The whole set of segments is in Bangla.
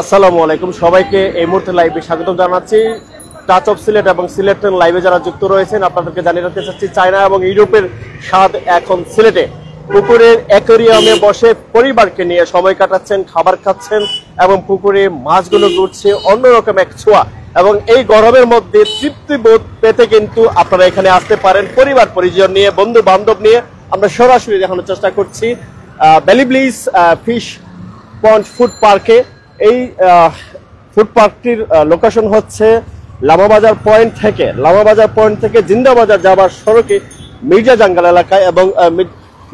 আসসালামু আলাইকুম, সবাইকে এই মুহূর্তে লাইভে স্বাগত জানাচ্ছি। টাচ অফ সিলেট এবং সিলেটের লাইভে যারা যুক্ত রয়েছেন আপনাদেরকে জানিয়ে রাখতে চাচ্ছি, চায়না এবং ইউরোপের স্বাদ এখন সিলেটে। পুকুরের অ্যাকোয়ারিয়ামে বসে পরিবারকে নিয়ে সময় কাটাচ্ছেন, খাবার খাচ্ছেন এবং পুকুরে মাছগুলো ঘুরছে অন্যরকম এক ছোঁয়া। এবং এই গরমের মধ্যে তৃপ্তিবোধ পেতে কিন্তু আপনারা এখানে আসতে পারেন পরিবার পরিজন নিয়ে, বন্ধু বান্ধব নিয়ে। আমরা সরাসরি দেখানোর চেষ্টা করছি বেলিব্লিস ফিশ পন্ড ফুড পার্কে। এই ফুড পার্কটির লোকেশন হচ্ছে লামাবাজার পয়েন্ট থেকে জিন্দাবাজার যাবার সড়কে মির্জা জাঙ্গাল এলাকায়। এবং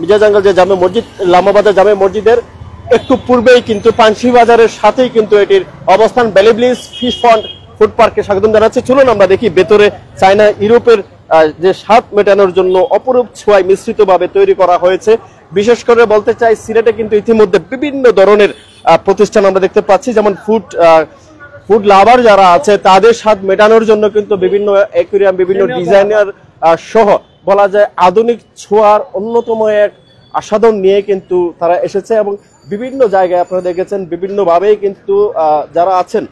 মির্জা জাঙ্গাল যে জামে মসজিদ, লামাবাজার জামে মসজিদের একটু পূর্বেই কিন্তু পানশি বাজারের সাথেই কিন্তু এটির অবস্থান। বেলিব্লিস ফিশ পন্ড ফুড পার্কে স্বাগতম জানাচ্ছি। চলুন আমরা দেখি ভেতরে চায়না ইউরোপের যে স্বাদ মেটানোর জন্য অপরূপ ছোঁয়ায় মিশ্রিতভাবে তৈরি করা হয়েছে। বিশেষ করে বলতে চাই, সিলেটে কিন্তু ইতিমধ্যে বিভিন্ন ধরনের প্রতিষ্ঠান আমরা দেখতে পাচ্ছি, যেমন ফুড লাভার যারা আছে তাদের স্বাদ মেটানোর জন্য কিন্তু বিভিন্ন অ্যাকোয়ারিয়াম, বিভিন্ন ডিজাইনার সহ বলা যায় আধুনিক ছোঁয়ার অন্যতম এক আস্বাদন নিয়ে কিন্তু তারা এসেছে। এবং বিভিন্ন জায়গায় আপনারা দেখেছেন বিভিন্নভাবেই কিন্তু যারা আছেন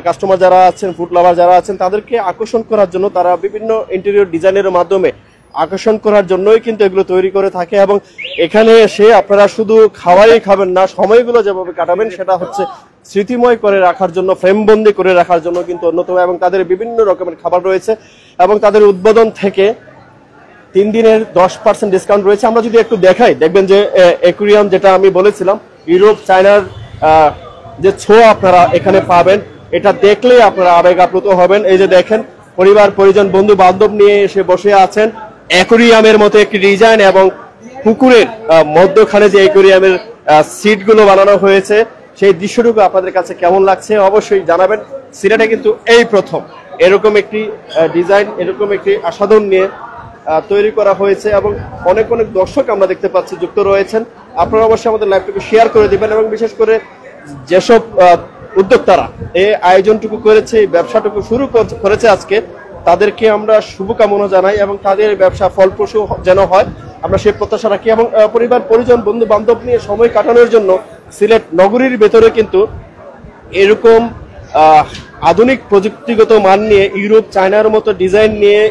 কাস্টমার যারা আছেন, ফুড লাভার যারা আছেন, তাদেরকে আকর্ষণ করার জন্য তারা বিভিন্ন ইন্টেরিয়র ডিজাইনের মাধ্যমে আকর্ষণ করার জন্যই কিন্তু এগুলো তৈরি করে থাকে। এবং এখানে এসে আপনারা শুধু খাওয়াই খাবেন না, সময়গুলো যেভাবে কাটাবেন সেটা হচ্ছে স্মৃতিময় করে রাখার জন্য, ফ্রেমবন্দি করে রাখার জন্য কিন্তু অন্যতম। এবং তাদের বিভিন্ন রকমের খাবার রয়েছে এবং তাদের উদ্বোধন থেকে 3 দিনের 10% ডিসকাউন্ট রয়েছে। আমরা যদি একটু দেখাই, দেখবেন যে অ্যাকোয়ারিয়াম যেটা আমি বলেছিলাম, ইউরোপ চায়নার যে ছোঁয়া আপনারা এখানে পাবেন, এটা দেখলেই আপনারা আবেগ আপ্লুত হবেন। এই যে দেখেন, পরিবার পরিজন বন্ধু বান্ধব নিয়ে এসে বসে আছেন অ্যাকোয়ারিয়ামের মতো একটি ডিজাইন। এবং পুকুরের মধ্যখানে যে অ্যাকোয়ারিয়ামের সিটগুলো বানানো হয়েছে, সেই দৃশ্যটুকু আপনাদের কাছে কেমন লাগছে অবশ্যই জানাবেন। সিলেটে কিন্তু এই প্রথম এরকম একটি ডিজাইন, এরকম একটি আস্বাদন নিয়ে তৈরি করা হয়েছে। এবং অনেক অনেক দর্শক আমরা দেখতে পাচ্ছি যুক্ত রয়েছেন। আপনারা অবশ্যই আমাদের লাইভটুকু শেয়ার করে দিবেন। এবং বিশেষ করে যেসব উদ্যোক্তারা এই আয়োজনটুকু করেছে, এই ব্যবসাটুকু শুরু করেছে আজকে, তাদেরকে আমরা শুভকামনা জানাই এবং তাদের ব্যবসা ফলপ্রসূ যেন হয় আমরা সেই প্রত্যাশা রাখি। এবং পরিবার পরিজন বন্ধু বান্ধব নিয়ে সময় কাটানোর জন্য সিলেট নগরীর ভেতরে কিন্তু এরকম আধুনিক প্রযুক্তিগত মান নিয়ে, ইউরোপ চায়নার মতো ডিজাইন নিয়ে,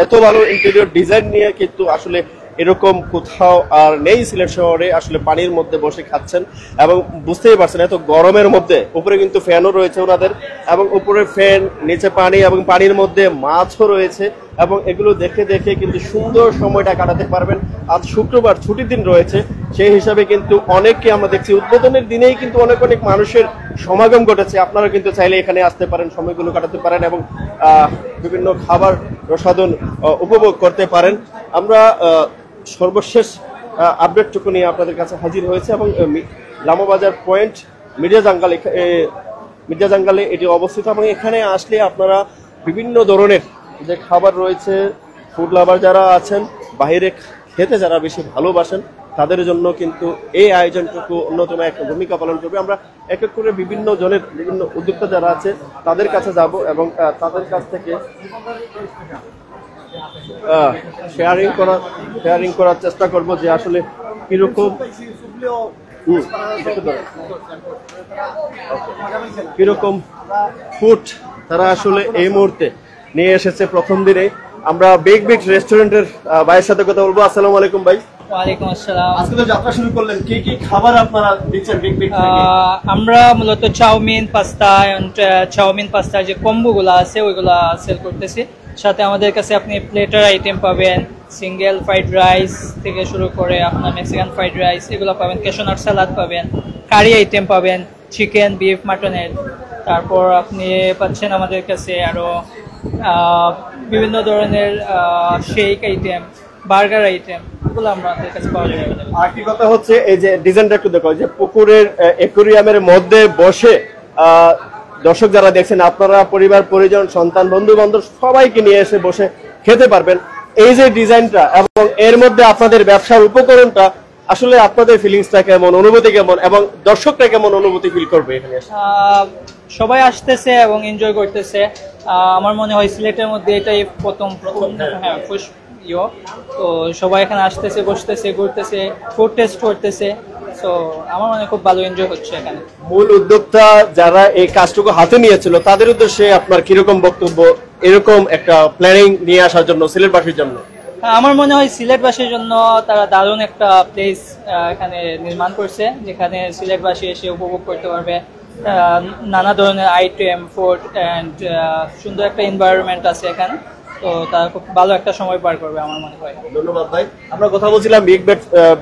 এত ভালো ইন্টেরিয়র ডিজাইন নিয়ে কিন্তু আসলে এরকম কোথাও আর নেই সিলেট শহরে। আসলে পানির মধ্যে বসে খাচ্ছেন এবং বুঝতেই পারছেন এত গরমের মধ্যে। উপরে কিন্তু ফ্যানও রয়েছে ওনাদের, এবং উপরে ফ্যান, নিচে পানি এবং পানির মধ্যে মাছও রয়েছে। এবং এগুলো দেখে দেখে কিন্তু সুন্দর সময়টা কাটাতে পারবেন। আজ শুক্রবার ছুটির দিন রয়েছে, সেই হিসাবে কিন্তু অনেককে আমরা দেখছি উদ্বোধনের দিনেই কিন্তু অনেক অনেক মানুষের সমাগম ঘটেছে। আপনারা কিন্তু চাইলে এখানে আসতে পারেন, সময়গুলো কাটাতে পারেন এবং বিভিন্ন খাবার প্রসাদন উপভোগ করতে পারেন। আমরা সর্বশেষ আপডেটটুকু নিয়ে আপনাদের কাছে হাজির হয়েছে। এবং লামাবাজার পয়েন্ট মির্জা জাঙ্গালে এটি অবস্থিত। এবং এখানে আসলে আপনারা বিভিন্ন ধরনের যে খাবার রয়েছে, ফুড লাভার যারা আছেন, বাইরে খেতে যারা বেশি ভালোবাসেন, তাদের জন্য কিন্তু এই আয়োজনটুকু অন্যতম একটা ভূমিকা পালন করবে। আমরা এক এক করে বিভিন্ন জনের, বিভিন্ন উদ্যোক্তা যারা আছে তাদের কাছে যাব এবং তাদের কাছ থেকে শেয়ারিং করার চেষ্টা করব যে আসলে কিরকম ফুড তারা আসলে এই মুহূর্তে নিয়ে এসেছে প্রথম দিনে। আমরা বিগ রেস্টুরেন্টের ভাইয়ের সাথে কথা বলবো। আসসালামু আলাইকুম ভাই। ওয়ালাইকুম আসসালাম। আজকে তো যাত্রা শুরু করলেন, কি কি খাবার আপনারা দিচ্ছেন বিগ আমরা মূলত চাউমিন পাস্তা যে কম্বোগুলো আছে ওইগুলা সেল করতেছি। সাথে আমাদের কাছে আপনি প্লেটার আইটেম পাবেন, সিঙ্গেল ফ্রাইড রাইস থেকে শুরু করে আপনার মেক্সিকান ফ্রাইড রাইস এগুলো পাবেন, ক্যাশনাট সালাদ পাবেন, কারি আইটেম পাবেন, চিকেন, বিফ, মাটনের। তারপর আপনি পাচ্ছেন আমাদের কাছে আরো বিভিন্ন ধরনের শেক আইটেম, বার্গার আইটেম, এগুলো আমাদের কাছে পাওয়া যাবে। আর কি কথা হচ্ছে, এই যে ডিজাইনটা একটু দেখো, যে পুকুরের অ্যাকোয়ারিয়ামের মধ্যে বসে দর্শক যারা দেখছেন, আপনারা পরিবার পরিজন, সন্তান, বন্ধু বান্ধব সবাইকে নিয়ে এসে বসে খেতে পারবেন। এই যে ডিজাইনটা এবং এর মধ্যে আপনাদের ব্যবসার উপকরণটা, আসলে আপনাদের ফিলিংসটা কেমন, অনুভূতি কেমন এবং দর্শকরা কেমন অনুভূতি ফিল করবে এখানে? সবাই আসতেছে এবং এনজয় করতেছে। আমার মনে হয় সিলেটের মধ্যে এটাই প্রথম তো সবাই এখানে আসতেছে, বসতেছে, ঘুরতেছে, ফুড টেস্ট করতেছে। সো আমার মনে হয় খুব ভালো এনজয় হচ্ছে এখানে। মূল উদ্যোক্তা যারা এই কাজটুকু হাতে নিয়েছিল তাদের উদ্দেশ্যে আপনার কিরকম বক্তব্য এরকম একটা প্ল্যানিং নিয়ে আসার জন্য সিলেটবাসীর জন্য? আমার মনে হয় সিলেটবাসীর জন্য তারা দারুণ একটা প্লেস এখানে নির্মাণ করছে, যেখানে সিলেটবাসী এসে উপভোগ করতে পারবে নানা ধরনের আইটেম, ফুড অ্যান্ড সুন্দর একটা এনভায়রনমেন্ট আছে এখানে। তো তারা খুব ভালো একটা সময় পার করবে আমার মনে হয়। ধন্যবাদ ভাই। আমরা কথা বলছিলাম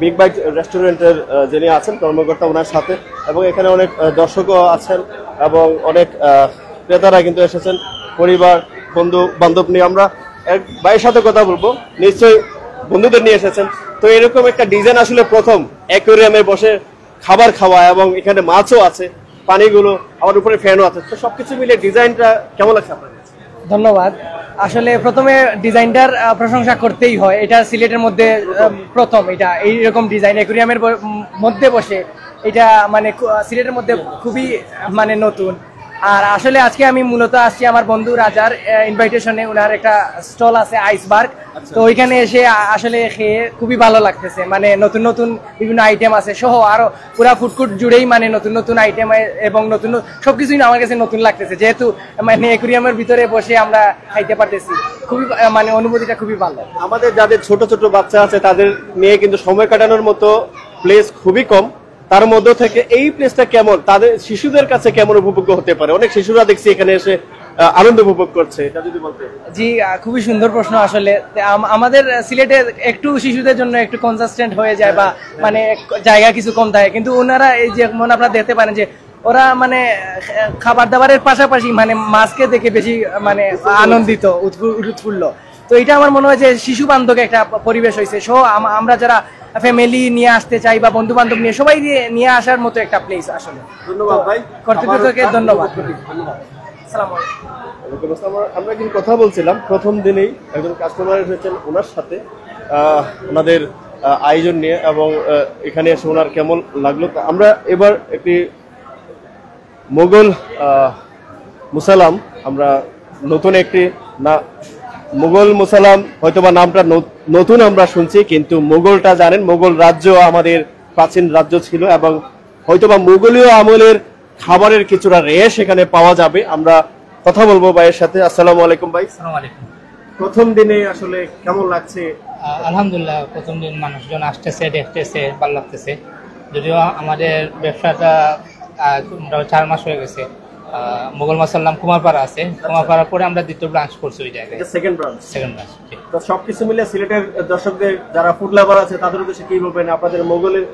বিগ বাইট রেস্টুরেন্টের যিনি আছেন কর্মকর্তা, ওনার সাথে, এবং এখানে অনেক দর্শকও আছেন এবং অনেক ক্রেতারা কিন্তু এসেছেন পরিবার বন্ধু বান্ধব নিয়ে। আমরা এক ভাইয়ের সাথে কথা বলবো, নিশ্চয়ই বন্ধুদের নিয়ে এসেছেন। তো এরকম একটা ডিজাইন আসলে প্রথম, অ্যাকোয়ারিয়ামে বসে খাবার খাওয়া এবং এখানে মাছও আছে, পানিগুলো, আমার উপরে ফ্যানও আছে। তো সবকিছু মিলে ডিজাইনটা কেমন লাগছে আপনার? ধন্যবাদ। আসলে প্রথমে ডিজাইনটার প্রশংসা করতেই হয়, এটা সিলেটের মধ্যে প্রথম, এটা এইরকম ডিজাইন অ্যাকুরিয়ামের মধ্যে বসে, এটা মানে সিলেটের মধ্যে খুবই মানে নতুন। আর আসলে আজকে আমি মূলত আসছি আমার বন্ধু রাজার ইনভাইটেশনে, ওনার একটা স্টল আছে আইসবার্গ। তো ওইখানে এসে আসলে খেয়ে খুবই ভালো লাগতেছে, মানে নতুন নতুন বিভিন্ন আইটেম আছে সহ আরো পুরা ফুডকুট জুড়েই মানে নতুন নতুন আইটেম এবং নতুন সবকিছুই আমার কাছে নতুন লাগতেছে, যেহেতু মানে অ্যাকুরিয়ামের ভিতরে বসে আমরা খাইতে পারতেছি। খুবই মানে অনুভূতিটা খুবই ভালো। আমাদের যাদের ছোট ছোট বাচ্চা আছে তাদের নিয়ে কিন্তু সময় কাটানোর মতো প্লেস খুবই কম, তার মধ্য থেকে এই প্লেসটা কেমন তাদের শিশুদের কাছে কেমন উপভোগ্য হতে পারে? অনেক শিশুরা দেখছি এখানে এসে আনন্দ উপভোগ করছে, এটা যদি বলতে। জি, খুবই সুন্দর প্রশ্ন। আসলে আমাদের সিলেটে একটু শিশুদের জন্য একটু কনসাস্টেন্ট হয়ে যায় বা মানে জায়গা কিছু কম থাকে, কিন্তু ওনারা এই যেমন আপনারা দেখতে পারেন যে ওরা মানে খাবার দাবারের পাশাপাশি মানে মাছকে দেখে বেশি মানে আনন্দিত উৎফুল্ল। তো এটা আমার মনে হয় যে শিশু বান্ধব একটা পরিবেশ হয়েছে। সো আমরা যারা ফ্যামিলি নিয়ে আসতে চাই বা বন্ধু বান্ধব নিয়ে সবাই নিয়ে আসার মতো একটা প্লেস আসলে। ধন্যবাদ ভাই, কর্তৃপক্ষকে ধন্যবাদ। আমরা কিন্তু কথা বলছিলাম প্রথম দিনেই একজন কাস্টমার এসেছেন, ওনার সাথে ওনাদের আয়োজন নিয়ে এবং এখানে এসে ওনার কেমন লাগলো। আমরা এবার একটি মোগল মুসালাম, আমরা নতুন একটি না মোগল মুসালাম হয়তোবা নামটা নতুন আমরা শুনছি, কিন্তু মোগলটা জানেন, মোগল রাজ্য আমাদের প্রাচীন রাজ্য ছিল এবং হয়তোবা মোগলীয় আমলের খাবারের কিছুটা রেশ এখানে পাওয়া যাবে। আমরা কথা বলবো ভাইয়ের সাথে। আসসালামু আলাইকুম ভাই। আসসালামু আলাইকুম। প্রথম দিনে আসলে কেমন লাগছে? আলহামদুলিল্লাহ, প্রথম দিন মানুষজন আসতেছে, দেখতেছে, ভালো লাগতেছে। যদিও আমাদের ব্যবসাটা 4 মাস হয়ে গেছে। মোগল মাসাল্লাম কুমারপাড়া আছে, কুমারপাড়ার পরে আমরা দ্বিতীয় ব্রাঞ্চ করছি ওই জায়গায়, সেকেন্ড ব্রাঞ্চ। তো সবকিছু মিলে সিলেটের দর্শকদের যারা ফুড লাভার আছে তাদের উদ্দেশ্যে কি বলবেন? আপনাদের মোগলের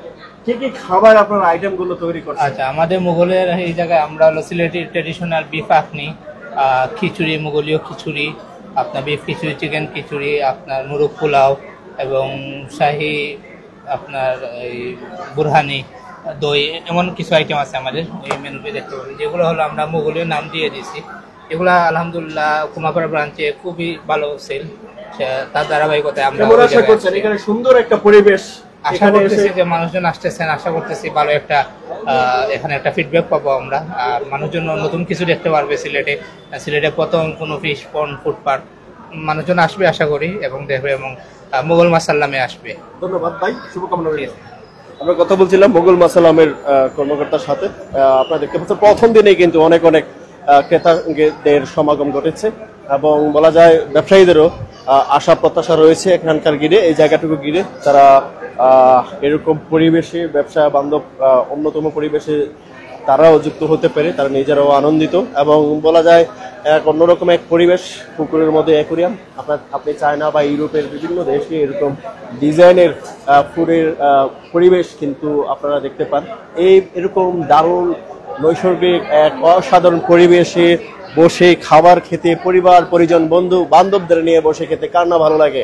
কি কি খাবার, আপনার আইটেম গুলো তৈরি করছেন? আচ্ছা, আমাদের মোগলের এই জায়গায় আমরা হলো সিলেটি ট্রেডিশনাল বিফ আখনি, খিচুড়ি, মোগলীয় খিচুড়ি, আপনার বিফ খিচুড়ি, চিকেন খিচুড়ি, আপনার মুরগ পোলাও এবং শাহি আপনার এই বুরহানি, দই, এমন কিছু আইটেম আছে আমাদের এই মেনুতে দেখতে পাবেন, যেগুলো হলো আমরা মোগলীয় নাম দিয়ে দিয়েছি। এগুলা আলহামদুলিল্লাহ কুমারপাড়া ব্রাঞ্চে খুবই ভালো সেল, তার ধারাবাহিকতায় আমরা এখানে সুন্দর একটা পরিবেশ, আশা করতেছি যে মানুষজন আসতেছেন, আশা করতেছি ভালো একটা এখানে একটা ফিডব্যাক পাবো আমরা, আর মানুষজন নতুন কিছু দেখতে পারবে। সিলেটে প্রথম কোনো ফিশ পন্ড ফুড পার্ক, মানুষজন আসবে আশা করি এবং দেখবে, এবং মোগল মাসাল্লামে আসবে। ধন্যবাদ ভাই, শুভকামনা রইল। আমরা কথা বলছিলাম মোগল মাসালামের কর্মকর্তার সাথে। আপনারা দেখতে পাচ্ছেন প্রথম দিনে কিন্তু অনেক ক্রেতাদের সমাগম ঘটেছে এবং বলা যায় ব্যবসায়ীদেরও আশা প্রত্যাশা রয়েছে এখানকার ঘিরে, এই জায়গাটুকু ঘিরে। তারা এরকম পরিবেশে, ব্যবসা বান্ধব অন্যতম পরিবেশে তারাও যুক্ত হতে পেরে তারা নিজেরাও আনন্দিত এবং বলা যায় এক অন্যরকম এক পরিবেশ। পুকুরের মধ্যে অ্যাকুরিয়াম, আপনি চায়না বা ইউরোপের বিভিন্ন দেশে এরকম ডিজাইনের ফুডের পরিবেশ কিন্তু আপনারা দেখতে পান। এরকম দারুণ নৈসর্গিক এক অসাধারণ পরিবেশে বসে খাবার খেতে, পরিবার পরিজন বন্ধু বান্ধবদের নিয়ে বসে খেতে কার না ভালো লাগে?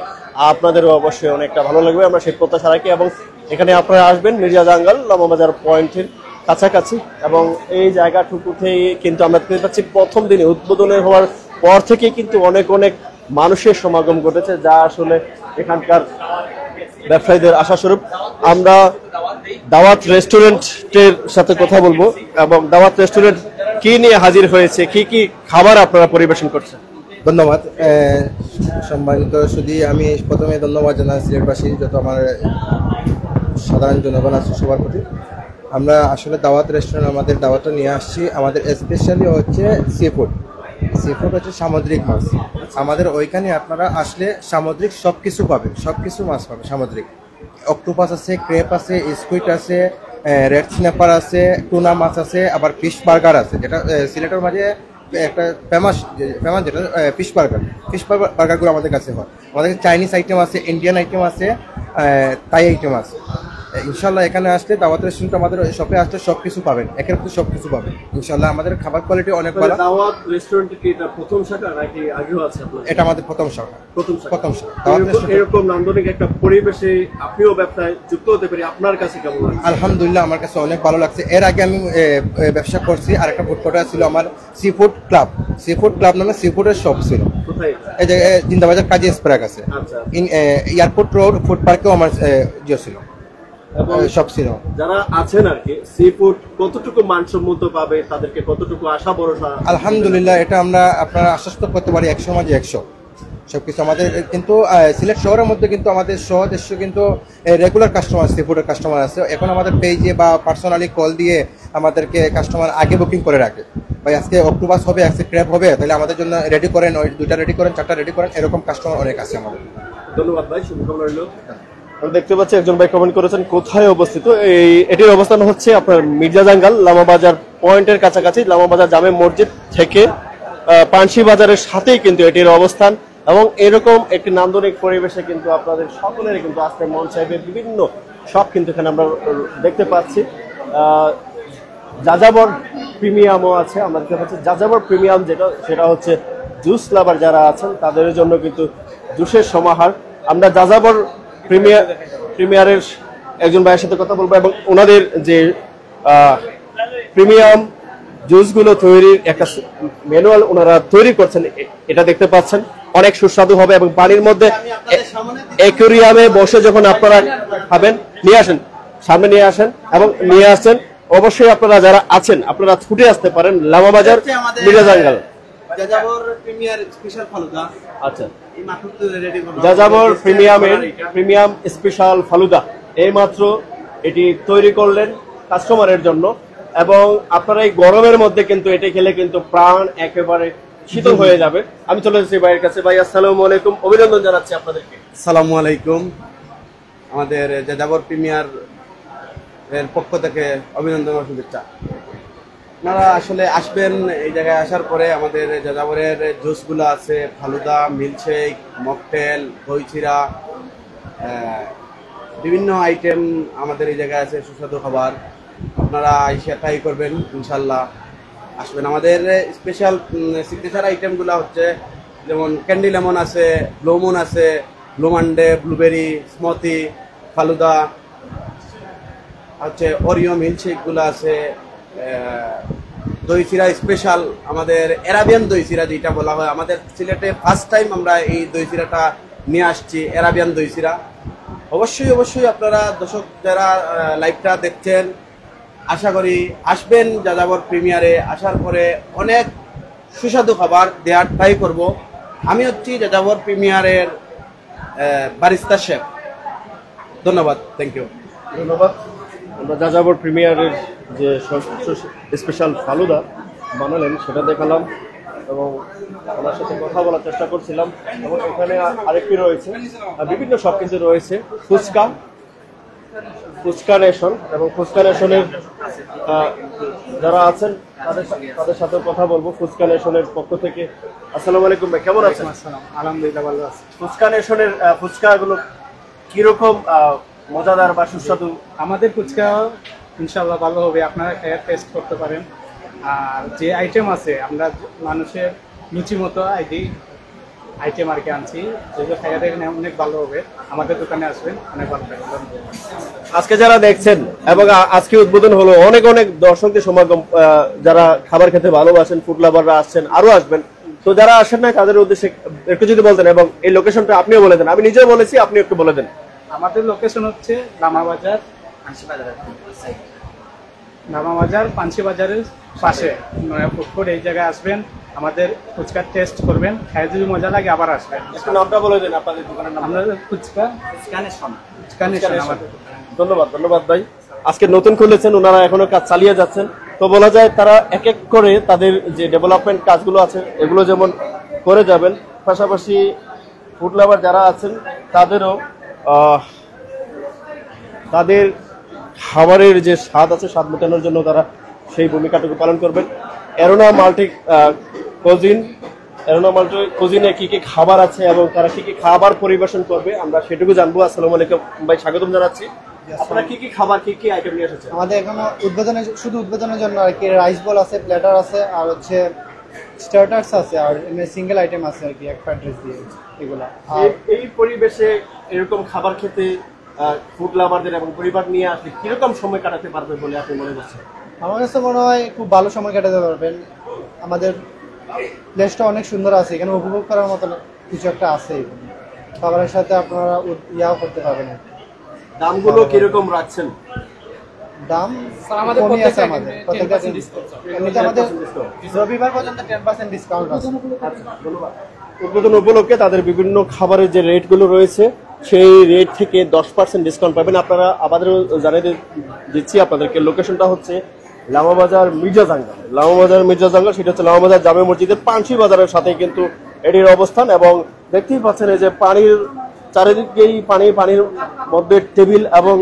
আপনাদেরও অবশ্যই অনেকটা ভালো লাগবে, আমরা সেই প্রত্যাশা রাখি। এবং এখানে আপনারা আসবেন মির্জা জাঙ্গাল লামাবাজার পয়েন্টের কাছাকাছি, এবং এই জায়গাটুকুতেই কিন্তু আমরা দেখতে পাচ্ছি প্রথম দিনে উদ্বোধনের হওয়ার পর থেকে কিন্তু অনেক মানুষের সমাগম ঘটেছে, যা আসলে এখানকার ব্যবসায়ীদের আশাস্বরূপ। আমরা দাওয়াত রেস্টুরেন্টের সাথে কথা বলবো এবং দাওয়াত রেস্টুরেন্ট কি নিয়ে হাজির হয়েছে, কি কি খাবার আপনারা পরিবেশন করছেন? ধন্যবাদ সম্মানিত সুধী, আমি প্রথমে ধন্যবাদ জানাই সিলেটবাসী যত আমার সাধারণ জনগণ আছে সবার প্রতি। আমরা আসলে দাওয়াত রেস্টুরেন্ট আমাদের দাওয়াতটা নিয়ে আসছি। আমাদের স্পেশালি হচ্ছে সি ফুড হচ্ছে সামুদ্রিক মাছ। আমাদের ওইখানে আপনারা আসলে সামুদ্রিক সব কিছু পাবেন, সব কিছু মাছ পাবেন সামুদ্রিক। অক্টোপাস আছে, ক্রেপ আছে, স্কুইড আছে, রেড স্ন্যাপার আছে, টুনা মাছ আছে, আবার ফিশ বার্গার আছে, যেটা সিলেটের মাঝে একটা ফেমাস যেটা ফিশ বার্গারগুলো আমাদের কাছে হয়। আমাদের চাইনিজ আইটেম আছে, ইন্ডিয়ান আইটেম আছে, তাই আইটেম আছে। ইনশাল্লাহ এখানে আসলে দাওয়াত রেস্টুরেন্ট আমাদের শপে আসলে সব কিছু পাবেন, একের মধ্যে সব কিছু পাবেন ইনশাল্লাহ। আমাদের খাবার কোয়ালিটি অনেক ভালো। দাওয়াত রেস্টুরেন্ট কি এটা প্রথম শাখা নাকি আগেও আছে আপনার? এটা আমাদের প্রথম শাখা। এরকম নান্দনিক একটা পরিবেশে আপনিও ব্যবসায় যুক্ত হতে পারি, আপনার কাছে কেমন লাগে? আলহামদুলিল্লাহ, আমার কাছে অনেক ভালো লাগছে। এর আগে আমি ব্যবসা করছি, আর একটা ফুড কোর্টার ছিল আমার, সি ফুড ক্লাব নামে সি ফুডের শপ ছিল। এই যে জিন্দাবাজার কাজী স্প্রাগ আছে, এয়ারপোর্ট রোড ফুড পার্কেও আমার ছিল, সব ছিল। যারা আছেন আর কি, সি ফুড কতটুকু মানসম্মত পাবে, তাদেরকে কতটুকু আশা ভরসা? আলহামদুলিল্লাহ, এটা আমরা আপনারা আশ্বস্ত করতে পারি 100 মাঝে 100 সবকিছু আমাদের। কিন্তু সিলেট শহরের মধ্যে কিন্তু আমাদের সহদেশ্য কিন্তু রেগুলার কাস্টমার, সি ফুডের কাস্টমার আছে। এখন আমাদের পেজে বা পার্সোনালি কল দিয়ে আমাদেরকে কাস্টমার আগে বুকিং করে রাখে, ভাই আজকে অক্টোপাস হবে, আজকে ক্র্যাব হবে, তাহলে আমাদের জন্য রেডি করেন, ওই 2টা রেডি করেন, 4টা রেডি করেন, এরকম কাস্টমার অনেক আছে আমাদের। ধন্যবাদ ভাই, শুভকামনা রইল। আমরা দেখতে পাচ্ছি একজন ভাই কমেন্ট করেছেন কোথায় অবস্থিত। এটির অবস্থান হচ্ছে আপনার মির্জা জাঙ্গাল লামাবাজার পয়েন্টের কাছাকাছি, লামাবাজার জামে মসজিদ থেকে পানশি বাজারের সাথেই কিন্তু এটির অবস্থান। এবং এরকম একটি নান্দনিক পরিবেশে কিন্তু আপনাদের সকলের কিন্তু আসতে মন চাইবে। বিভিন্ন সব কিন্তু এখানে আমরা দেখতে পাচ্ছি। যাযাবর প্রিমিয়ামও আছে, আমরা দেখতে পাচ্ছি যাযাবর প্রিমিয়াম, সেটা হচ্ছে জুস লাভার যারা আছেন তাদের জন্য কিন্তু জুসের সমাহার। আমরা যাযাবর প্রিমিয়ারের একজন ভাইয়ের সাথে কথা বলবো এবং ওনাদের যে প্রিমিয়াম জুসগুলো তৈরির একটা ম্যানুয়াল ওনারা তৈরি করছেন, এটা দেখতে পাচ্ছেন। অনেক সুস্বাদু হবে এবং পানির মধ্যে অ্যাকুয়ারিয়ামে বসে যখন আপনারা খাবেন, নিয়ে আসেন, সামনে নিয়ে আসেন এবং নিয়ে আসেন। অবশ্যই আপনারা যারা আছেন আপনারা ছুটে আসতে পারেন লামাবাজার মির্জা জাঙ্গাল। যাযাবর প্রিমিয়ার স্পেশাল ফালুদা। আচ্ছা, এই মাত্র রেডি করলাম। যাযাবর প্রিমিয়াম স্পেশাল ফালুদা এইমাত্র এটি তৈরি করলেন কাস্টমারের জন্য। এবং আপনারা এই গরমের মধ্যে কিন্তু এটি খেলে কিন্তু প্রাণ একেবারে শীতল হয়ে যাবে। আমি চলে যাচ্ছি ভাইয়ের কাছে। ভাই আসসালামু আলাইকুম, অভিনন্দন জানাচ্ছি আপনাদেরকে। আসসালামু আলাইকুম, আমাদের যাযাবর প্রিমিয়ার এর পক্ষ থেকে অভিনন্দন ও শুভেচ্ছা। আপনারা আসলে আসবেন, এই জায়গায় আসার পরে আমাদের যাযাবরের জুসগুলো আছে, ফালুদা, মিল্কশেক, মকটেল, দই চিরা, বিভিন্ন আইটেম আমাদের এই জায়গায় আছে, সুস্বাদু খাবার। আপনারা এসে ট্রাই করবেন, ইনশাল্লাহ আসবেন। আমাদের স্পেশাল সিগনেচার আইটেমগুলো হচ্ছে যেমন ক্যান্ডি লেমন আছে, ব্লুমুন আছে, blue Monday, blueberry, smoothie, falooda হচ্ছে, অরিও মিল্কশেকগুলো আছে, দই চিরা স্পেশাল, আমাদের অ্যারাবিয়ান দই চিরা যেটা বলা হয়। আমাদের সিলেটে ফার্স্ট টাইম আমরা এই দই চিরাটা নিয়ে আসছি, অ্যারাবিয়ান দই চিরা। অবশ্যই আপনারা দর্শক যারা লাইভটা দেখছেন, আশা করি আসবেন যাযাবর প্রিমিয়ারে। আসার পরে অনেক সুস্বাদু খাবার দেওয়ার ট্রাই করব। আমি হচ্ছি যাযাবর প্রিমিয়ারের বারিস্তা শেফ। ধন্যবাদ, থ্যাংক ইউ। ধন্যবাদ। আমরা যাযাবর প্রিমিয়ারের যে স্পেশাল ফালুদা বানালেন সেটা দেখালাম এবং ওনার সাথে কথা বলার চেষ্টা করছিলাম। এবং এখানে আরেকটি রয়েছে, বিভিন্ন সব কিছু রয়েছে, ফুচকা নেশন। এবং ফুচকা নেশনের যারা আছেন তাদের সাথে কথা বলবো ফুচকা নেশনের পক্ষ থেকে। আসসালামু আলাইকুম ভাই, কেমন আছেন? আলহামদুলিল্লাহ, ভালো আছি। ফুচকা নেশনের ফুচকাগুলো কিরকম মজাদার বা সুস্বাদু? আমাদের ফুচকা ইনশাল্লাহ ভালো হবে, আপনারা খেয়ে টেস্ট করতে পারেন। আর যে আইটেম আছে, আমরা মানুষের রুচি মতো আইটেম আর কি আনছি, যেগুলো খাইয়ে দেখেন অনেক ভালো হবে। আমাদের দোকানে আসবেন, অনেক ভালো থাকবে। আজকে যারা দেখছেন এবং আজকে উদ্বোধন হলো, অনেক দর্শকদের সমাগম, যারা খাবার খেতে ভালোবাসেন, ফুড লাভাররা আসছেন, আরো আসবেন। তো যারা আসেন নাই তাদের উদ্দেশ্যে একটু যদি বলতেন, এবং এই লোকেশনটা আপনিও বলে দেন। আমি নিজেও বলেছি, আপনি একটু বলে দেন। আমাদের লোকেশন হচ্ছে লামাবাজার পানশি বাজারের পাশে নয়া ফুডকোর্ট। এই জায়গায় আসবেন, আমাদের ফুচকার টেস্ট করবেন, খাই যদি মজা লাগে আবার আসবেন। একটু নামটা বলে দেন আপনাদের দোকানের নাম। আমাদের ফুচকা নেশন আমাদের। ধন্যবাদ ধন্যবাদ ভাই। আজকে নতুন খুলেছেন, ওনারা এখনো কাজ চালিয়ে যাচ্ছেন। তো বলা যায় তারা এক এক করে তাদের যে ডেভেলপমেন্ট কাজগুলো আছে এগুলো যেমন করে যাবেন, পাশাপাশি ফুড লাভার যারা আছেন তাদেরও তাদের খাবারের যে স্বাদ আছে স্বাদ মেটানোর জন্য তারা সেই ভূমিকাটুকু পালন করবেন। অ্যারোনা মাল্টি কুজিনে কি কি খাবার আছে এবং তারা কি কি খাবার পরিবেশন করবে আমরা সেটুকু জানবো। আসসালামু আলাইকুম ভাই, স্বাগতম জানাচ্ছি। আপনারা কি কি খাবার কি কি আইটেম নিয়ে এসেছেন? আমাদের এখানে শুধু উদ্বোধনের জন্য আর কি রাইস বল আছে, প্ল্যাটার আছে, আর হচ্ছে স্টার্টার্স আছে, আর সিঙ্গেল আইটেম আছে আর কি এক ফ্রাইড রাইস দিয়ে এগুলা। আর এই পরিবেশে এরকম খাবার খেতে ফুড লাভারদের এবং পরিবার নিয়ে আসলে কিরকম সময় কাটাতে পারবে বলে আপনি মনে করছেন? আমার কাছে মনে হয় খুব ভালো সময় কাটাতে পারবেন। আমাদের প্লেসটা অনেক সুন্দর আছে, এখানে উপভোগ করার মতো কিছু একটা আছে খাবারের সাথে, আপনারা ইয়াও করতে পারবেন। দামগুলো কিরকম রাখছেন? দাম কমই আছে আমাদের প্রত্যেকটা এমনিতে আমাদের রবিবার পর্যন্ত 10% ডিসকাউন্ট আছে। উদ্বোধন উপলক্ষে তাদের বিভিন্ন খাবারের যে রেটগুলো রয়েছে সেই রেট থেকে 10% ডিসকাউন্ট পাবেন। আপনারা আমাদের জানিয়ে দিচ্ছি আপনাদেরকে, লোকেশনটা হচ্ছে লামাবাজার মির্জা জাঙ্গল। সেটা হচ্ছে লামাবাজার জামে মসজিদের পানসি বাজারের সাথে কিন্তু এটির অবস্থান। এবং দেখতেই পাচ্ছেন এই যে পানির চারিদিকেই পানির মধ্যে টেবিল, এবং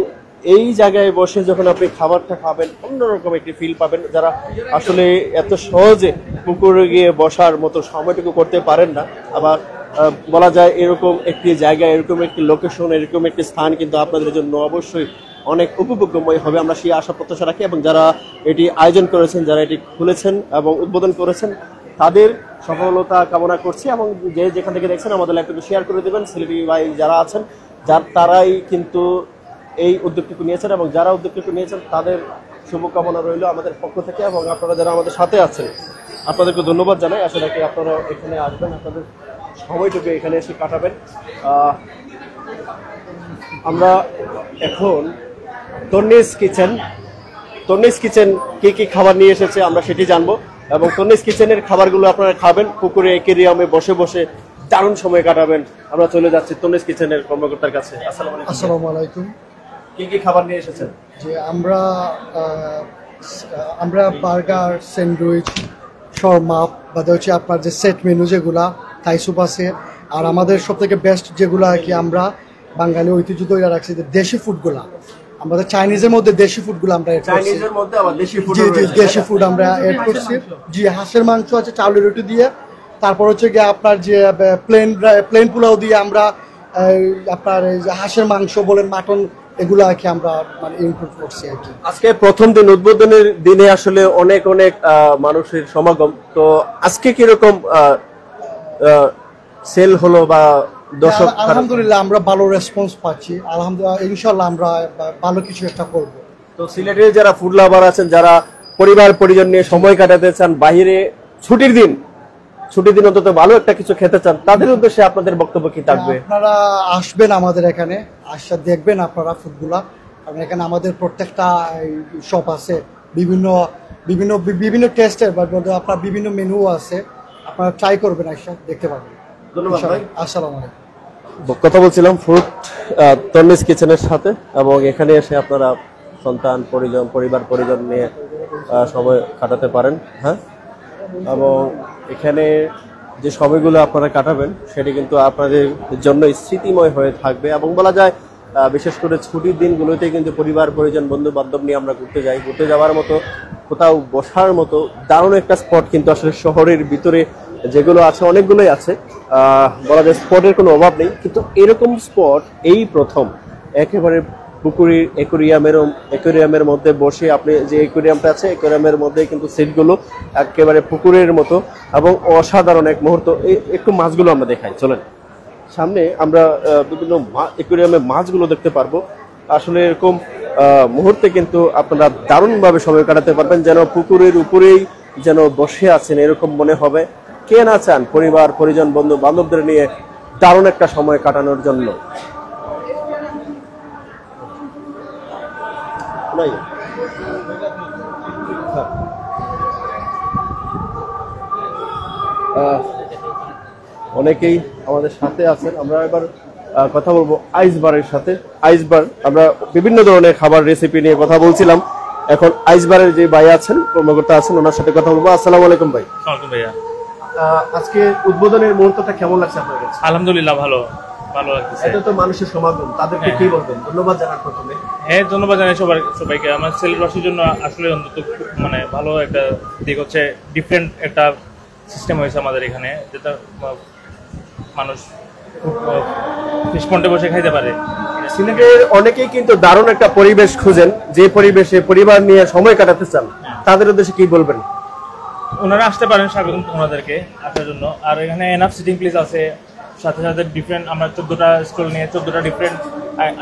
এই জায়গায় বসে যখন আপনি খাবারটা খাবেন অন্যরকম একটি ফিল পাবেন। যারা আসলে এত সহজে পুকুরে গিয়ে বসার মতো সময়টুকু করতে পারেন না, আবার বলা যায় এরকম একটি জায়গা, এরকম একটি লোকেশন, এরকম একটি স্থান কিন্তু আপনাদের জন্য অবশ্যই অনেক উপভোগ্যময় হবে, আমরা সেই আশা প্রত্যাশা রাখি। এবং যারা এটি আয়োজন করেছেন, যারা এটি খুলেছেন এবং উদ্বোধন করেছেন তাদের সফলতা কামনা করছি। এবং যে যেখান থেকে দেখছেন আমাদের লাইভটাকে শেয়ার করে দেবেন। সেলিব্রিটি ভাই যারা আছেন তারাই কিন্তু এই উদ্যোগটুকু নিয়েছেন, এবং যারা উদ্যোগটুকু নিয়েছেন তাদের শুভকামনা রইল আমাদের পক্ষ থেকে। এবং আপনারা যারা আমাদের সাথে আছেন আপনাদেরকে ধন্যবাদ জানাই। আশা রাখি আপনারা এখানে আসবেন, আপনাদের সময়টুকু এখানে এসে কাটাবেন। আমরা এখন তন্নিস কিচেন কি কি খাবার নিয়ে এসেছে আমরা সেটি জানবো, এবং তন্নিস কিচেনের খাবারগুলো আপনারা খাবেন, পুকুরে অ্যাকুয়ারিয়ামে বসে বসে দারুণ সময় কাটাবেন। আমরা চলে যাচ্ছি তন্নিস কিচেনের কর্মকর্তার কাছে। আসসালামু আলাইকুম। কি কি খাবার নিয়ে এসেছেন? যে আমরা বার্গার, স্যান্ডউইচ, শর্মা, বাদে হচ্ছে আপনার যে সেট মেনু যেগুলা, থাই স্যুপ আছে, আর আমাদের সব থেকে বেস্ট যেগুলো আর কি আমরা বাঙালি ঐতিহ্য ধরে রাখছি যে দেশি ফুডগুলা, আমাদের চাইনিজের মধ্যে দেশি ফুডগুলো আমরা এড করছি। দেশি ফুড আমরা এড করছি। জি, হাঁসের মাংস আছে চাউলের রুটি দিয়ে, তারপর হচ্ছে গিয়ে আপনার যে প্লেন পোলাও দিয়ে আমরা আপনার হাঁসের মাংস বলেন, মাটন, এগুলো আর কি আমরা মানে ইনক্লুড করছি আর কি। আজকে প্রথম দিন, উদ্বোধনের দিনে আসলে অনেক মানুষের সমাগম। তো আজকে কিরকম সেল হলো বা দর্শক? আলহামদুলিল্লাহ আমরা ভালো রেসপন্স পাচ্ছি, আলহামদুলিল্লাহ। ইনশাআল্লাহ আমরা ভালো কিছু একটা করব। তো সিলেটের যারা ফুড লাভার আছেন, যারা পরিবার পরিজন নিয়ে সময় কাটাতে চান, বাইরে ছুটির দিন অন্তত ভালো একটা কিছু খেতে চান, তাদের উদ্দেশ্যে আপনাদের বক্তব্য কি থাকবে? আপনারা আসবেন আমাদের এখানে, আসা দেখবেন আপনারা ফুডগুলা। কারণ এখানে আমাদের প্রত্যেকটা শপ আছে, বিভিন্ন টেস্টের বা আপনার বিভিন্ন মেনু আছে, আপনারা ট্রাই করবেন, আসা দেখতে পাবেন। ধন্যবাদ ভাই। আসসালামু আলাইকুম। কথা বলছিলাম ফুড তন্নিস কিচেনের সাথে, এবং এখানে এসে আপনারা সন্তান পরিবার পরিজন নিয়ে সময় কাটাতে পারেন। হ্যাঁ, এবং এখানে যে সময়গুলো আপনারা কাটাবেন সেটি কিন্তু আপনাদের জন্য স্মৃতিময় হয়ে থাকবে। এবং বলা যায় বিশেষ করে ছুটির দিনগুলোতে কিন্তু পরিবার পরিজন বন্ধু বান্ধব নিয়ে আমরা ঘুরতে যাওয়ার মতো, কোথাও বসার মতো দারুণ একটা স্পট কিন্তু আসলে শহরের ভিতরে যেগুলো আছে অনেকগুলোই আছে, বলা যায় স্পটের কোনো অভাব নেই। কিন্তু এরকম স্পট এই প্রথম, একেবারে পুকুরের অ্যাকুয়ারিয়ামের মধ্যে বসে, আপনি যে অ্যাকুয়ারিয়ামটা আছে অ্যাকুয়ারিয়ামের মধ্যে কিন্তু সিটগুলো একেবারে পুকুরের মতো, এবং অসাধারণ এক মুহূর্ত। একটু মাছগুলো আমরা দেখাই, চলেন সামনে। আমরা বিভিন্ন অ্যাকুয়ারিয়ামে মাছগুলো দেখতে পারবো। আসলে এরকম মুহূর্তে কিন্তু আপনারা দারুণভাবে সময় কাটাতে পারবেন, যেন পুকুরের উপরেই যেন বসে আছেন এরকম মনে হবে। কে না চান পরিবার পরিজন বন্ধু বান্ধবদের নিয়ে দারুণ একটা সময় কাটানোর জন্য? অনেকেই আমাদের সাথে আছেন। আমরা এবার কথা বলবো আইস বারের সাথে। আইস বার, আমরা বিভিন্ন ধরনের খাবার রেসিপি নিয়ে কথা বলছিলাম, এখন আইস বারের যে ভাই আছেন, কর্মকর্তা আছেন, ওনার সাথে কথা বলবো। আসসালামু আলাইকুম ভাই। ভাইয়া, আজকে উদ্বোধনের মুহূর্তটা কেমন লাগছে আপনার কাছে? আলহামদুলিল্লাহ ভালো লাগতেছে। এটা তো মানুষের সমাগম, তাদেরকে কি বলবেন? ধন্যবাদ জানার প্রথমে। হ্যাঁ, ধন্যবাদ জানাই সবাইকে। আমার সিলেটবাসীর জন্য আসলে অন্তত মানে ভালো একটা দিক হচ্ছে ডিফারেন্ট একটা সিস্টেম হয়েছে আমাদের এখানে, যেটা মানুষ ফিশ পন্ডে বসে খাইতে পারে। সিলেটের অনেকেই কিন্তু দারুণ একটা পরিবেশ খুঁজেন, যে পরিবেশে পরিবার নিয়ে সময় কাটাতে চান, তাদের উদ্দেশ্যে কি বলবেন? ওনারা আসতে পারেন, স্বাগতম ওনাদেরকে আসার জন্য। আর এখানে এনাফ সিটিং প্লেস আছে, সাথে সাথে ডিফারেন্ট আমরা 14টা স্টল নিয়ে 14টা ডিফারেন্ট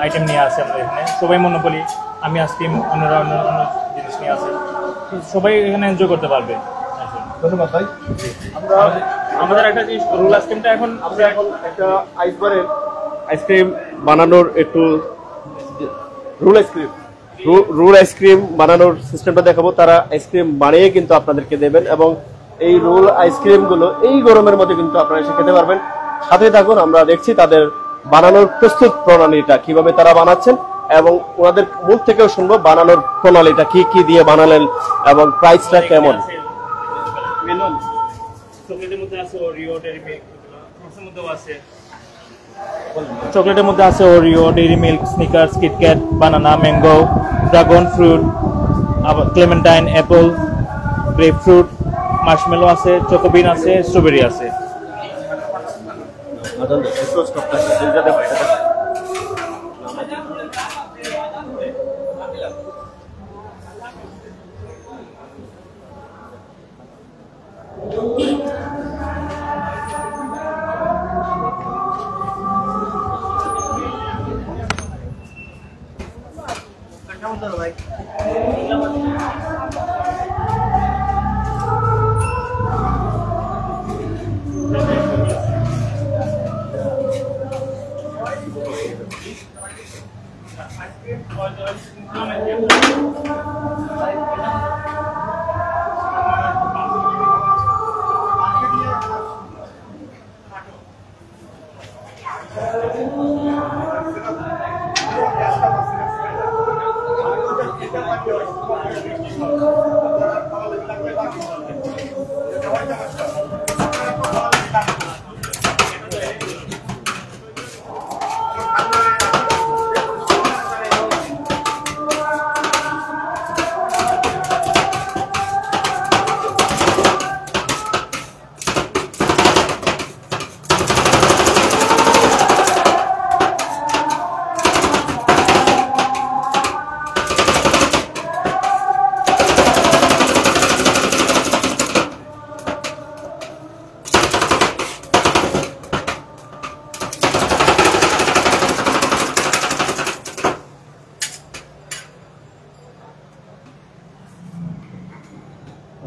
আইটেম নিয়ে আসি আমরা এখানে। সবাই মনোপলি, আমি আইসক্রিম, অন্যরা অন্য অন্য জিনিস নিয়ে আসে, সবাই এখানে এনজয় করতে পারবে। ধন্যবাদ ভাই। আমাদের একটা জিনিস রোল আইসক্রিমটা এখন আমরা এখন একটা আইসবারের আইসক্রিম বানানোর একটু রোল আইসক্রিম বানানোর সিস্টেমটা দেখাবো। তারা আইসক্রিম বানিয়ে কিন্তু আপনাদেরকে দেবেন, এবং এই রোল আইসক্রিম গুলো এই গরমের মধ্যে কিন্তু আপনারা এসে খেতে পারবেন। সাথে থাকুন, আমরা দেখছি তাদের বানানোর প্রস্তুত প্রণালীটা কিভাবে তারা বানাচ্ছেন, এবং ওনাদের মুখ থেকেও শুনবো বানানোর প্রণালীটা কি কি দিয়ে বানালেন এবং প্রাইসটা কেমন। মেলন চকলেটের মধ্যে আছে ওরিও, ডেইরি মিল্ক, ফ্রুটসের মধ্যেও আছে। চকলেটের মধ্যে আছে Oreo, Dairy Milk, Snickers, KitKat, banana, mango, dragon fruit, আবার clementine, apple, grapefruit, marshmallow আছে, চকোবিন আছে, স্ট্রবেরি আছে।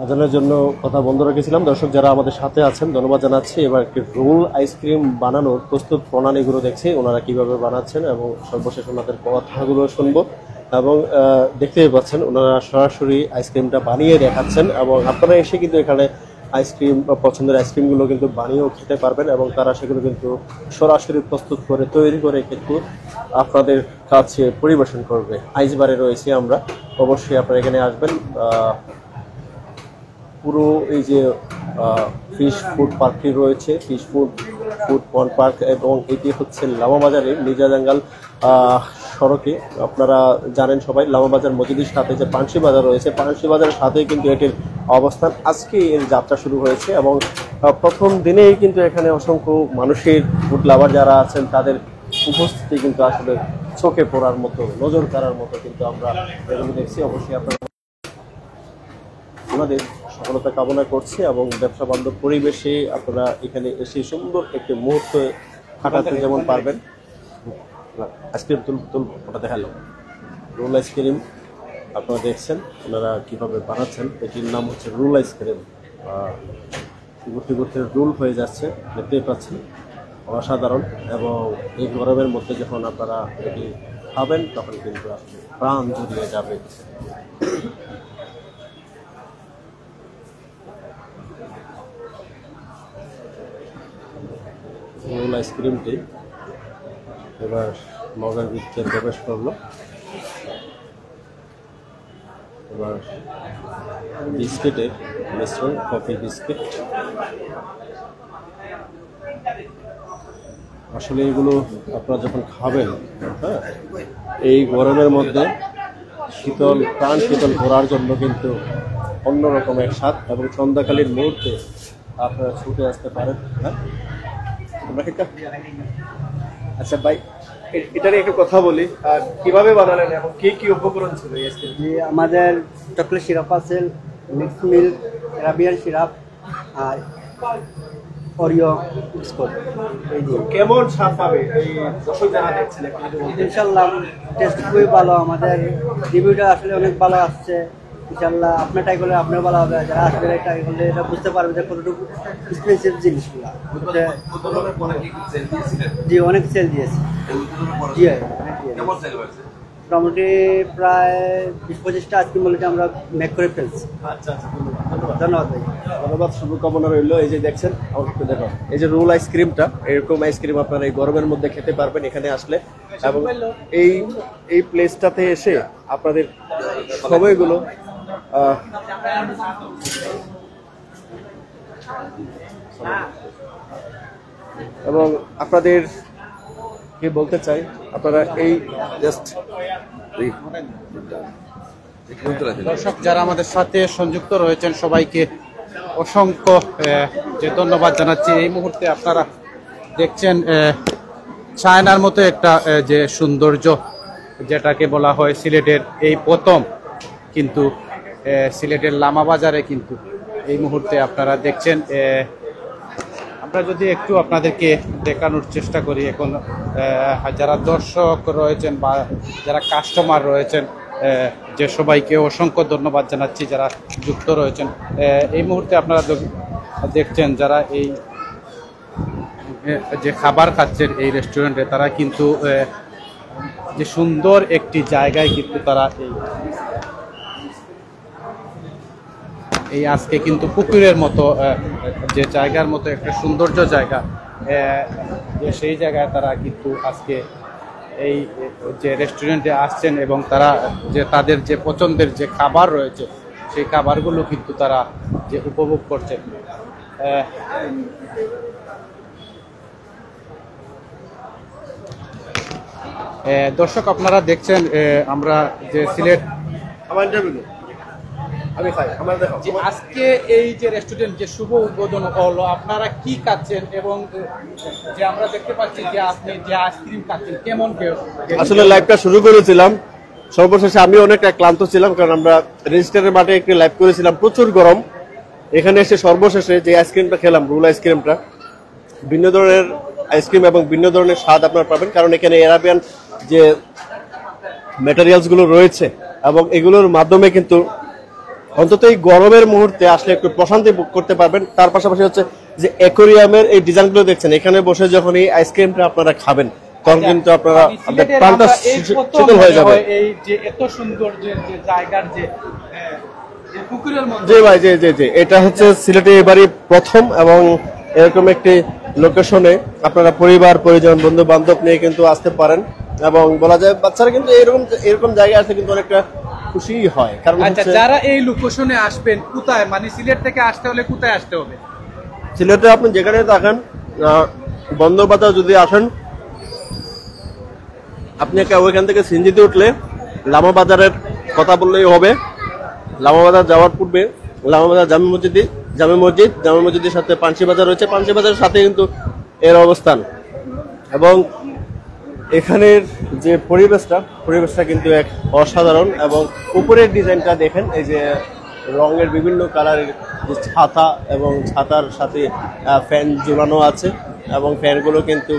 আজানের জন্য কথা বন্ধ রেখেছিলাম। দর্শক যারা আমাদের সাথে আছেন ধন্যবাদ জানাচ্ছি। এবার একটি রোল আইসক্রিম বানানোর প্রস্তুত প্রণালীগুলো দেখছি, ওনারা কিভাবে বানাচ্ছেন, এবং সর্বশেষ ওনাদের কথাগুলো শুনবো। এবং দেখতেই পাচ্ছেন ওনারা সরাসরি আইসক্রিমটা বানিয়ে দেখাচ্ছেন, এবং আপনারা এসে কিন্তু এখানে আইসক্রিম বা পছন্দের আইসক্রিমগুলো কিন্তু বানিয়েও খেতে পারবেন, এবং তারা সেগুলো কিন্তু সরাসরি প্রস্তুত করে তৈরি করে কিন্তু আপনাদের কাছে পরিবেশন করবে। আইসবারে রয়েছে আমরা, অবশ্যই আপনারা এখানে আসবেন। পুরো এই যে ফিশ ফুড পার্কটি রয়েছে, ফিশ ফুড পার্ক, এবং এটি হচ্ছে লামাবাজারের মির্জাজাঙ্গাল সড়কে। আপনারা জানেন সবাই, লামাবাজার মজুদির সাথে যে পানসি বাজার রয়েছে, পানসি বাজারের সাথে কিন্তু এটির অবস্থান। আজকে এর যাত্রা শুরু হয়েছে, এবং প্রথম দিনেই কিন্তু এখানে অসংখ্য মানুষের ফুড লাভার যারা আছেন তাদের উপস্থিতি কিন্তু আসলে চোখে পড়ার মতো, নজর কাড়ার মতো কিন্তু আমরা এগুলো দেখছি। অবশ্যই আপনারা ওনাদের সফলতা কামনা করছি, এবং ব্যবসা বান্ধব পরিবেশে আপনারা এখানে এসে সুন্দর একটি মুহূর্ত কাটাতে যেমন পারবেন। আইসক্রিম ওটা দেখালো রোল আইসক্রিম, আপনারা দেখছেন ওনারা কীভাবে বানাচ্ছেন। এটির নাম হচ্ছে রোল আইসক্রিম। ঘুরতে ঘুরতে রোল হয়ে যাচ্ছে, দেখতেই পাচ্ছেন, অসাধারণ। এবং এই গরমের মধ্যে যখন আপনারা এটি খাবেন তখন কিন্তু আসলে প্রাণ জুড়িয়ে যাবে। রোল আইসক্রিমটি এবার মগের ভিতরে প্রবেশ করলো। এবার বিস্কিটের মিশ্রণ, কফি বিস্কিট। আসলে এগুলো আপনারা যখন খাবেন, হ্যাঁ, এই গরমের মধ্যে শীতল প্রাণ শীতল করার জন্য কিন্তু অন্যরকম এক স্বাদ, এবং সন্ধ্যাকালীন মুহূর্তে আপনারা ছুটে আসতে পারেন। হ্যাঁ, আমরা ঠিক আছে। আচ্ছা ভাই, এটা নিয়ে একটু কথা বলি। আর কিভাবে বানালেন এবং কি কি উপকরণ ছিল? যে আমাদের চকলেট সিরাপ আছে, মিক্স মিল্ক, অ্যারাবিয়ান সিরাপ আর অরিও বিস্কুট। এই যে কেমন স্বাদ পাবে এই দর্শক যারা দেখছেন? ইনশাল্লাহ টেস্ট খুবই ভালো, আমাদের রিভিউটা আসলে অনেক ভালো আসছে। ইনশাল্লাহ আপনার ট্রাই করলে আপনার ভালো হবে, যারা আসবে ট্রাই করলে এটা বুঝতে পারবে যে কতটুকু এক্সপেন্সিভ জিনিসগুলো। জি অনেক সেল দিয়েছে। জি মোটামুটি প্রায় 20-25টা আইসক্রিম বলেছে আমরা মেক করে ফেলছি। আচ্ছা আচ্ছা, ধন্যবাদ ভাই। ধন্যবাদ, শুভকামনা রইল। এই যে দেখছেন, দেখো এই যে রোল আইসক্রিমটা, এরকম আইসক্রিম আপনারা এই গরমের মধ্যে খেতে পারবেন এখানে আসলে। এবং এই প্লেসটাতে এসে আপনাদের সময়গুলো এবং আপনাদের কি বলতে চাই, আপনারা এই জাস্ট দর্শক যারা আমাদের সাথে সংযুক্ত রয়েছেন সবাইকে অসংখ্য যে ধন্যবাদ জানাচ্ছি। এই মুহূর্তে আপনারা দেখছেন চায়নার মতো একটা যে সৌন্দর্য, যেটাকে বলা হয় সিলেটের এই প্রথম, কিন্তু সিলেটের লামা বাজারে কিন্তু এই মুহূর্তে আপনারা দেখছেন। আমরা যদি একটু আপনাদেরকে দেখানোর চেষ্টা করি, এখন যারা দর্শক রয়েছেন বা যারা কাস্টমার রয়েছেন, যে সবাইকে অসংখ্য ধন্যবাদ জানাচ্ছি যারা যুক্ত রয়েছেন। এই মুহূর্তে আপনারা দেখছেন যারা এই যে খাবার খাচ্ছেন এই রেস্টুরেন্টে, তারা কিন্তু যে সুন্দর একটি জায়গায় কিন্তু তারা এই আজকে কিন্তু পুকুরের মতো যে জায়গার মতো একটা সৌন্দর্য জায়গা, যে সেই জায়গায় তারা কিন্তু আজকে এই যে রেস্টুরেন্টে আসছেন এবং তারা যে তাদের যে পছন্দের যে খাবার রয়েছে সেই খাবারগুলো কিন্তু তারা যে উপভোগ করছেন। দর্শক আপনারা দেখছেন আমরা যে সিলেট আজকে এই যে রেস্টুরেন্ট যে শুভ উদ্বোধন হলো, আপনারা কি খাচ্ছেন এবং যে আমরা দেখতে পাচ্ছি যে আপনি যে আইসক্রিম খাচ্ছেন কেমন? আসলে লাইভটা শুরু করেছিলাম, সর্বশেষে আমি অনেকটা ক্লান্ত ছিলাম, কারণ আমরা রেজিস্টারের মাঠে একটি লাইভ করেছিলাম, প্রচুর গরম। এখানে এসে সর্বশেষে যে আইসক্রিমটা খেলাম, রোল আইসক্রিমটা, ভিন্ন ধরনের আইসক্রিম এবং ভিন্ন ধরনের স্বাদ আপনারা পাবেন, কারণ এখানে এরাবিয়ান যে ম্যাটেরিয়ালস গুলো রয়েছে এবং এগুলোর মাধ্যমে কিন্তু অন্তত এই গরমের মুহূর্তে আসলে একটু প্রশান্তি ভোগ করতে পারবেন। তার পাশাপাশি হচ্ছে যে অ্যাকোরিয়ামের এই ডিজাইনগুলো দেখছেন, এখানে বসে যখন এই আইসক্রিমটা আপনারা খাবেন তখন কিন্তু আপনারা প্রাণটা শীতল হয়ে যাবে। এই যে এত সুন্দর যে জায়গার যে পুকুরের মধ্যে, জি ভাই, জি জি জি, এটা হচ্ছে সিলেটে এবারই প্রথম, এবং এরকম একটি লোকেশনে আপনারা পরিবার পরিজন বন্ধু বান্ধব নিয়ে কিন্তু আসতে পারেন, এবং বলা যায় বাচ্চারা কিন্তু এরকম জায়গায় আসতে কিন্তু অনেকটা খুশি হয়। কারণ যারা এই লোকেশনে আসবেন কোথায়, মানে সিলেট থেকে আসতে হলে কোথায় আসতে হবে? সিলেটে আপনি যেখানে থাকেন, বন্দরবাজার যদি আসেন, আপনি ওইখান থেকে সিঞ্জিতে উঠলে লামা বাজারের কথা বললেই হবে। লামা বাজার যাওয়ার পূর্বে লামা বাজার জামে মসজিদের সাথে পানসি বাজার রয়েছে, পানসি বাজারের সাথে কিন্তু এর অবস্থান। এবং এখানের যে পরিবেশটা কিন্তু এক অসাধারণ, এবং উপরের ডিজাইনটা দেখেন, এই যে রঙের বিভিন্ন কালারের যে ছাতা, এবং ছাতার সাথে ফ্যান ঝুলানো আছে, এবং ফ্যানগুলো কিন্তু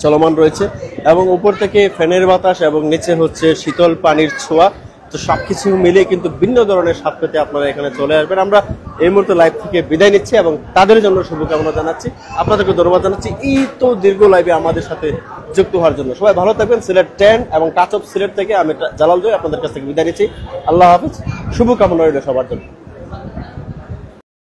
চলমান রয়েছে, এবং উপর থেকে ফ্যানের বাতাস এবং নিচে হচ্ছে শীতল পানির ছোঁয়া। তো সবকিছু মিলিয়ে কিন্তু ভিন্ন ধরনের স্বাদ পেতে আপনারা এখানে চলে আসবেন। আমরা এই মুহূর্তে লাইভ থেকে বিদায় নিচ্ছি এবং তাদের জন্য শুভকামনা জানাচ্ছি, আপনাদেরকে ধন্যবাদ জানাচ্ছি এই তো দীর্ঘ লাইভে আমাদের সাথে যুক্ত হওয়ার জন্য। সবাই ভালো থাকবেন। সিলেট 10 এবং টাচ অফ সিলেট থেকে আমি জালাল জয় আপনাদের কাছ থেকে বিদায় নিচ্ছি। আল্লাহ হাফেজ, শুভকামনা রইল সবার জন্য।